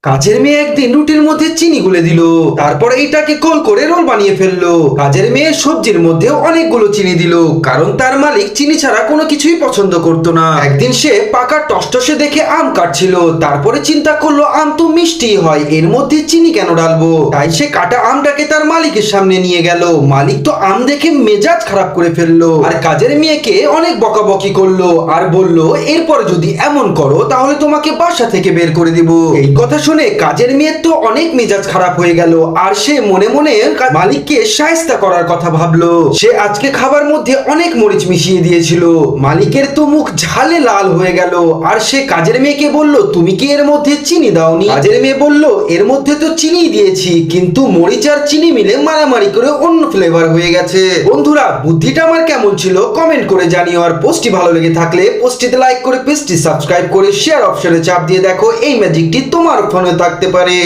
কাজের মেয়ে একদিন রুটির মধ্যে চিনি গুলে দিল, তারপর এইটাকে গোল করে রোল বানিয়ে ফেললো। কাজের মেয়ে সবজির মধ্যে অনেকগুলো চিনি দিল, কারণ তার মালিক চিনি ছাড়া কোনো কিছুই পছন্দ করতো না। একদিন সে পাকা টসটসে দেখে আম কাটছিল, তারপরে চিন্তা করলো আম তো মিষ্টি হয়, এর মধ্যে চিনি কেন ডালবো। তাই সে কাটা আমটাকে তার মালিকের সামনে নিয়ে গেল। মালিক তো আম দেখে মেজাজ খারাপ করে ফেললো, আর কাজের মেয়েকে অনেক বকাবকি করলো আর বলল, এরপরে যদি এমন করো তাহলে তোমাকে বাসা থেকে বের করে দিব। এই কথা শুনে কাজের মেয়ের তো অনেক মেজাজ খারাপ হয়ে গেল, আর সে মনে মনে মালিককে শায়েস্তা করার কথা ভাবলো। সে আজকে খাবার মধ্যে অনেক মরিচ মিশিয়ে দিয়েছিল। মালিকের তো মুখ ঝালে লাল হয়ে গেল, আর সে কাজের মেয়েকে বলল, তুমি কি এর মধ্যে চিনি দাওনি? কাজের মেয়ে বলল, এর মধ্যে তো চিনি দিয়েছি, কিন্তু মরিচ আর চিনি মিলে মারামারি করে অন্য ফ্লেভার হয়ে গেছে। বন্ধুরা, বুদ্ধিটা আমার কেমন ছিল কমেন্ট করে জানিও, আর পোস্টটি ভালো লেগে থাকলে পোস্টটিতে লাইক করে পেজটি সাবস্ক্রাইব করে শেয়ার অপশনে চাপ দিয়ে দেখো এই ম্যাজিকটি তোমার ফোনে থাকতে পারে।